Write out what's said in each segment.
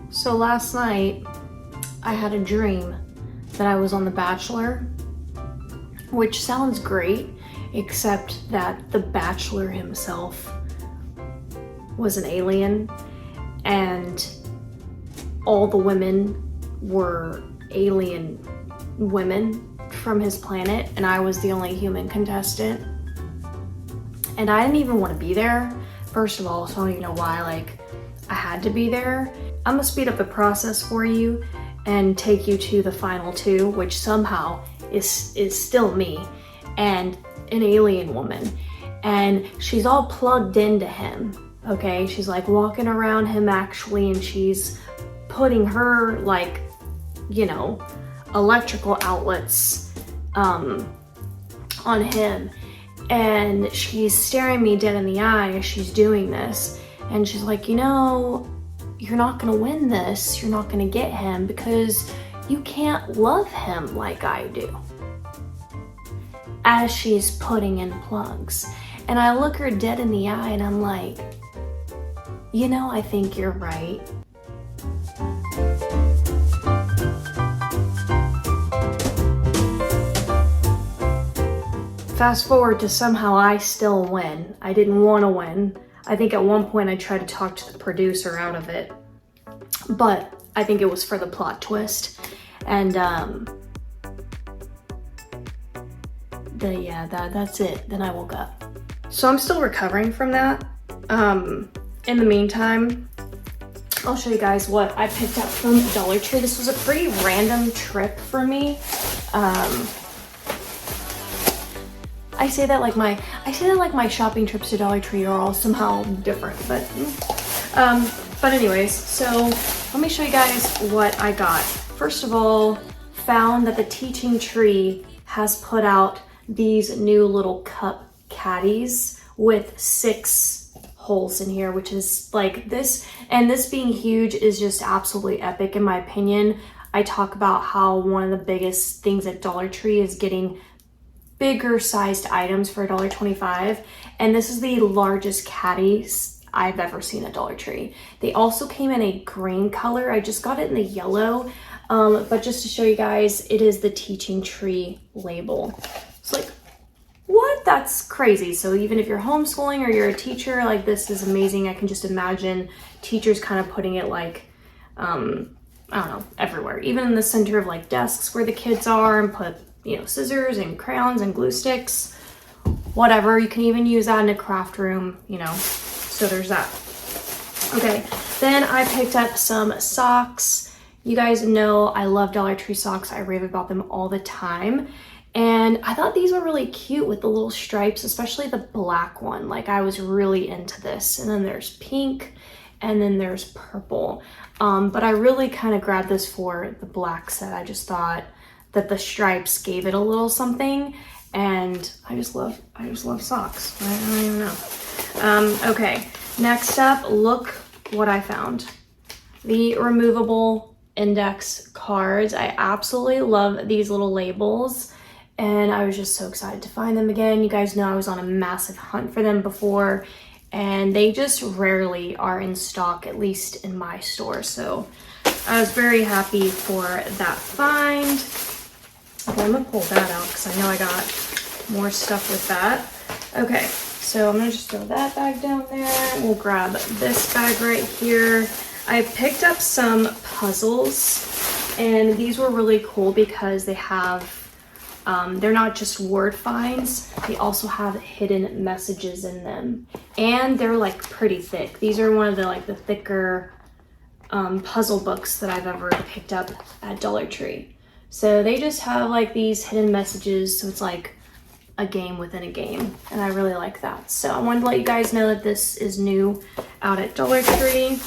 So last night, I had a dream that I was on The Bachelor, which sounds great, except that the Bachelor himself was an alien, and all the women were alien women from his planet, and I was the only human contestant. And I didn't even want to be there, first of all, so I don't even know why, like, I had to be there. I'm gonna speed up the process for you and take you to the final two, which somehow is still me and an alien woman. And she's all plugged into him, okay? She's like walking around him actually, and she's putting her, like, you know, electrical outlets on him. And she's staring me dead in the eye as she's doing this. And she's like, you know, you're not gonna win this. You're not gonna get him because you can't love him like I do. As she's putting in plugs. And I look her dead in the eye and I'm like, you know, I think you're right. Fast forward to somehow I still win. I didn't want to win. I think at one point I tried to talk to the producer out of it, but I think it was for the plot twist. And that's it. Then I woke up. So I'm still recovering from that. In the meantime, I'll show you guys what I picked up from Dollar Tree. This was a pretty random trip for me. I say that like my shopping trips to Dollar Tree are all somehow different, but anyways, so let me show you guys what I got. First of all, found that the Teaching Tree has put out these new little cup caddies with 6 holes in here, which is like this, and this being huge is just absolutely epic in my opinion. I talk about how one of the biggest things at Dollar Tree is getting bigger sized items for $1.25, and this is the largest caddy I've ever seen at Dollar Tree. They also came in a green color. I just got it in the yellow, but just to show you guys, it is the Teaching Tree label. It's like, what? That's crazy. So even if you're homeschooling or you're a teacher, like, this is amazing. I can just imagine teachers kind of putting it like, I don't know, everywhere, even in the center of like desks where the kids are, and put, you know, scissors and crayons and glue sticks, whatever. You can even use that in a craft room, you know, so there's that. Okay, then I picked up some socks. You guys know I love Dollar Tree socks. I rave about them all the time. And I thought these were really cute with the little stripes, especially the black one. Like, I was really into this. And then there's pink, and then there's purple. But I really kind of grabbed this for the black set. I just thought that the stripes gave it a little something, and I just love socks. I don't even know. Okay, next up, look what I found. The removable index cards. I absolutely love these little labels, and I was just so excited to find them again. You guys know I was on a massive hunt for them before, and they just rarely are in stock, at least in my store. So I was very happy for that find. Okay, I'm gonna pull that out because I know I got more stuff with that. Okay, so I'm gonna just throw that bag down there. We'll grab this bag right here. I picked up some puzzles, and these were really cool because they have, they're not just word finds, they also have hidden messages in them. And they're like pretty thick. These are one of the thicker puzzle books that I've ever picked up at Dollar Tree. So they just have like these hidden messages, so it's like a game within a game, and I really like that. So I wanted to let you guys know that this is new out at Dollar Tree.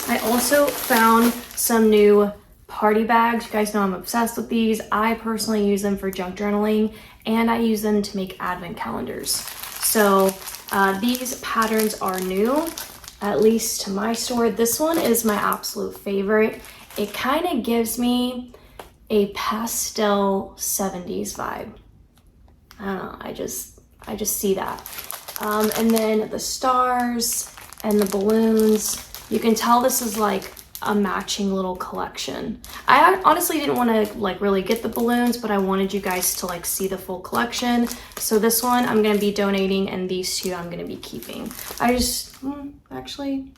I also found some new party bags. You guys know I'm obsessed with these. I personally use them for junk journaling, and I use them to make advent calendars. So these patterns are new, at least to my store. This one is my absolute favorite. It kind of gives me a pastel 70s vibe. I don't know, I just see that. And then the stars and the balloons, you can tell this is like a matching little collection. I honestly didn't want to like really get the balloons, but I wanted you guys to like see the full collection. So this one I'm going to be donating, and these two I'm going to be keeping. I just, actually,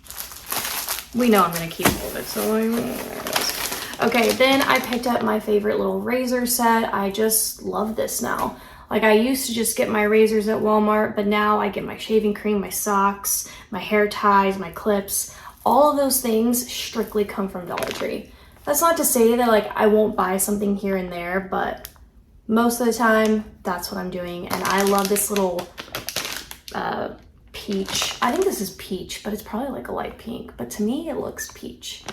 we know I'm going to keep all of it, so okay, then I picked up my favorite little razor set. I just love this now. Like, I used to just get my razors at Walmart, but now I get my shaving cream, my socks, my hair ties, my clips. All of those things strictly come from Dollar Tree. That's not to say that like I won't buy something here and there, but most of the time that's what I'm doing. And I love this little peach. I think this is peach, but it's probably like a light pink. But to me, it looks peach.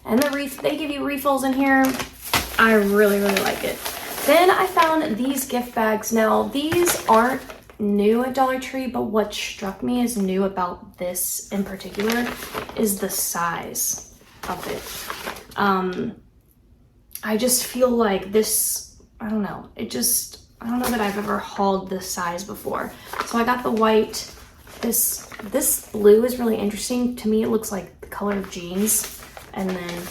And they give you refills in here. I really, really like it. Then I found these gift bags. Now, these aren't new at Dollar Tree, but what struck me as new about this in particular is the size of it. I just feel like this, I don't know, I don't know that I've ever hauled this size before. So I got the white. This blue is really interesting. To me, it looks like the color of jeans. And then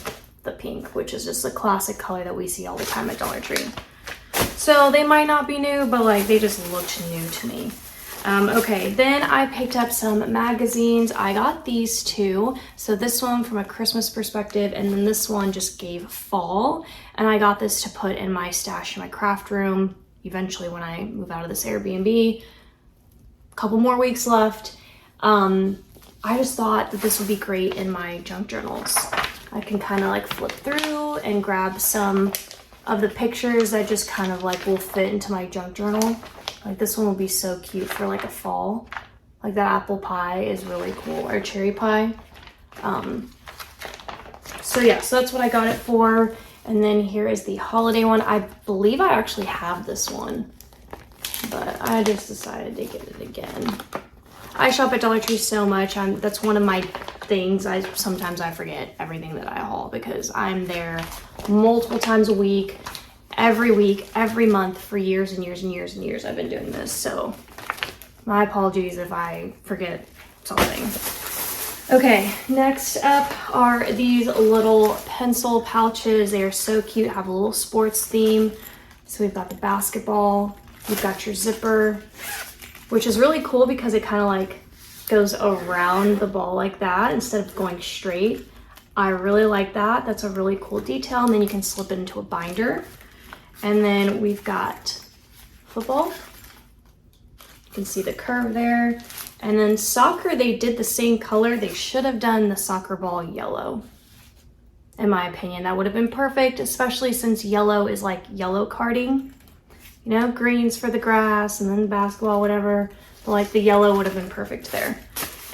the pink, which is just a classic color that we see all the time at Dollar Tree. So they might not be new, but like they just looked new to me. Okay, then I picked up some magazines. I got these two. So this one from a Christmas perspective, and then this one just gave fall. And I got this to put in my stash in my craft room eventually when I move out of this Airbnb. A couple more weeks left. I just thought that this would be great in my junk journals. I can kind of like flip through and grab some of the pictures that just kind of like will fit into my junk journal. Like this one will be so cute for like a fall. Like that apple pie is really cool, or cherry pie. So yeah, so that's what I got it for. And then here is the holiday one. I believe I actually have this one, but I just decided to get it again. I shop at Dollar Tree so much. That's one of my things. Sometimes I forget everything that I haul because I'm there multiple times a week, every month for years and years and years and years. I've been doing this, so my apologies if I forget something. Okay, next up are these little pencil pouches. They are so cute, have a little sports theme. So we've got the basketball, you've got your zipper, which is really cool because it kind of like goes around the ball like that instead of going straight. I really like that. That's a really cool detail. And then you can slip it into a binder. And then we've got football. You can see the curve there. And then soccer, they did the same color. They should have done the soccer ball yellow. In my opinion, that would have been perfect, especially since yellow is like yellow carding. You know, greens for the grass and then basketball, whatever. But like the yellow would have been perfect there.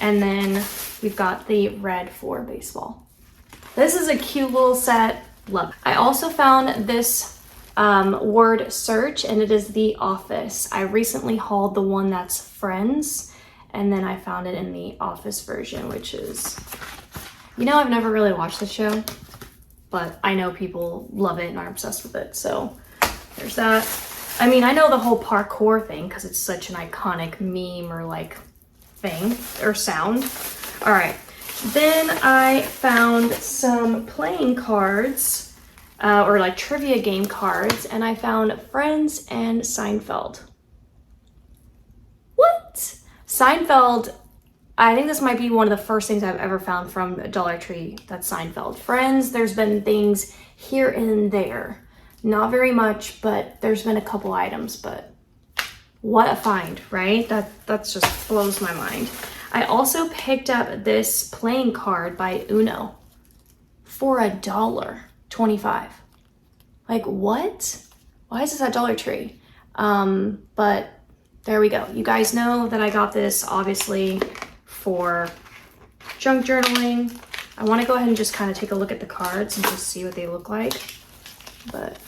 And then we've got the red for baseball. This is a cute little set. Love it. I also found this word search, and it is The Office. I recently hauled the one that's Friends, and then I found it in the Office version, which is, you know, I've never really watched the show, but I know people love it and are obsessed with it. So there's that. I mean, I know the whole parkour thing because it's such an iconic meme or like thing or sound. All right. Then I found some playing cards or like trivia game cards, and I found Friends and Seinfeld. What? Seinfeld, I think this might be one of the first things I've ever found from Dollar Tree. That's Seinfeld. Friends, there's been things here and there. Not very much, but there's been a couple items, but what a find, right? That's just blows my mind. I also picked up this playing card by Uno for $1.25. Like, what? Why is this at Dollar Tree? But there we go. You guys know that I got this obviously for junk journaling. I want to go ahead and just kind of take a look at the cards and just see what they look like. But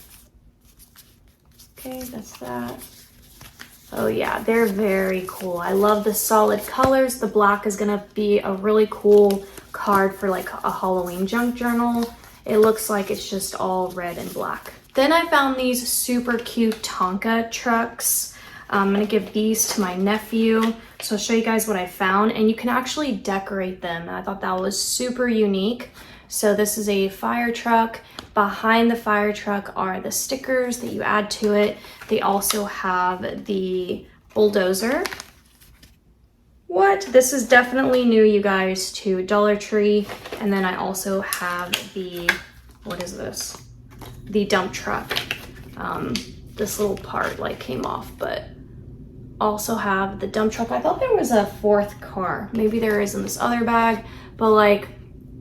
okay, that's that. Oh yeah, they're very cool. I love the solid colors. The black is gonna be a really cool card for like a Halloween junk journal. It looks like it's just all red and black. Then I found these super cute Tonka trucks. I'm gonna give these to my nephew. So I'll show you guys what I found, and you can actually decorate them. And I thought that was super unique. So this is a fire truck. Behind the fire truck are the stickers that you add to it. They also have the bulldozer. What? This is definitely new, you guys, to Dollar Tree. And then I also have the, what is this? The dump truck. This little part like came off, but also have the dump truck. I thought there was a fourth car. Maybe there is in this other bag, but like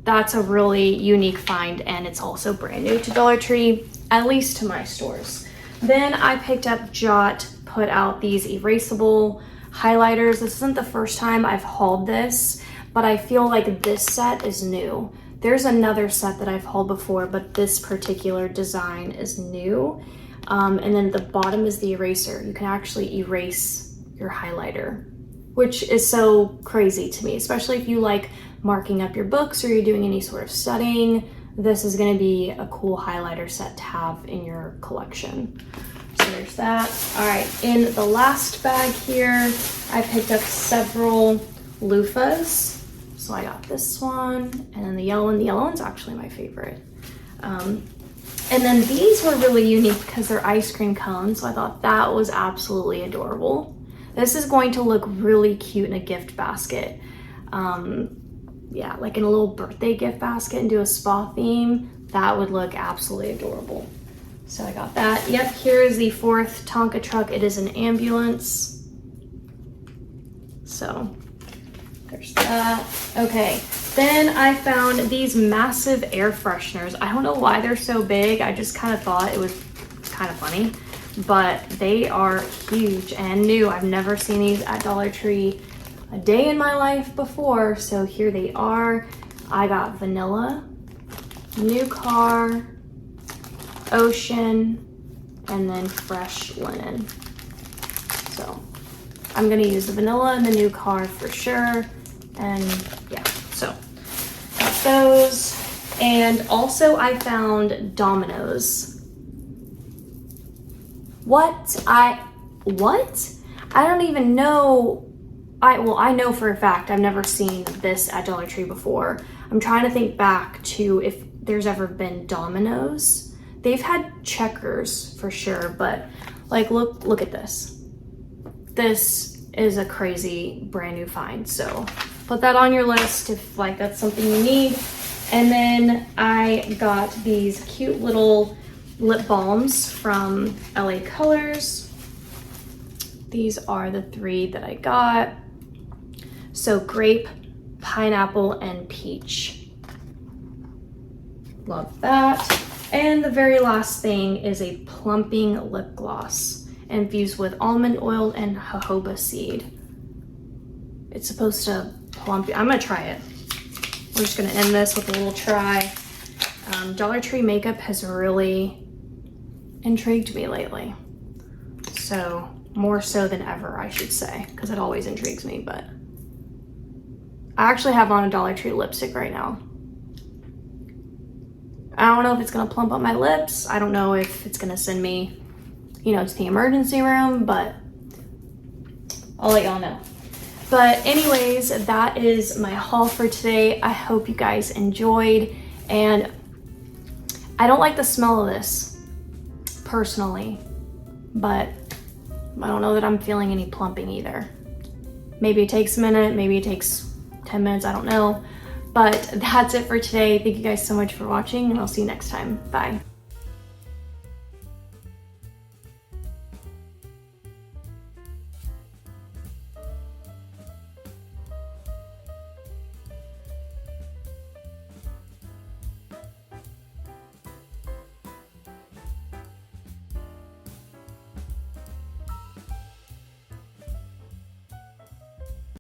that's a really unique find, and it's also brand new to Dollar Tree, at least to my stores. Then I picked up Jot, put out these erasable highlighters. This isn't the first time I've hauled this, but I feel like this set is new. There's another set that I've hauled before, but this particular design is new. And then the bottom is the eraser. You can actually erase your highlighter, which is so crazy to me, especially if you like marking up your books or you're doing any sort of studying. This is going to be a cool highlighter set to have in your collection. So there's that. All right, in the last bag here, I picked up several loofahs. So I got this one, and then the yellow one. The yellow one's actually my favorite. And then these were really unique because they're ice cream cones, so I thought that was absolutely adorable. This is going to look really cute in a gift basket. Yeah, like in a little birthday gift basket and do a spa theme. That would look absolutely adorable. So I got that. Yep, here is the fourth Tonka truck. It is an ambulance. So there's that. Okay, then I found these massive air fresheners. I don't know why they're so big. I just kind of thought it was kind of funny, but they are huge and new. I've never seen these at Dollar Tree a day in my life before. So here they are. I got vanilla, new car, ocean, and then fresh linen. So I'm gonna use the vanilla and the new car for sure. And yeah, so got those. And also I found dominoes. What? I don't even know. I know for a fact I've never seen this at Dollar Tree before. I'm trying to think back to if there's ever been dominoes. They've had checkers for sure, but like look at this. This is a crazy brand new find. So put that on your list if like that's something you need. And then I got these cute little lip balms from LA Colors. These are the three that I got. So grape, pineapple, and peach. Love that. And the very last thing is a plumping lip gloss infused with almond oil and jojoba seed. It's supposed to plump you. I'm gonna try it. We're just gonna end this with a little try. Dollar Tree makeup has really intrigued me lately. So more so than ever, I should say, because it always intrigues me, but I actually have on a Dollar Tree lipstick right now. I don't know if it's gonna plump up my lips. I don't know if it's gonna send me, to the emergency room, but I'll let y'all know. But anyways, that is my haul for today. I hope you guys enjoyed, and I don't like the smell of this personally, but I don't know that I'm feeling any plumping either. Maybe it takes a minute, maybe it takes 10 minutes, I don't know. But that's it for today. Thank you guys so much for watching, and I'll see you next time. Bye.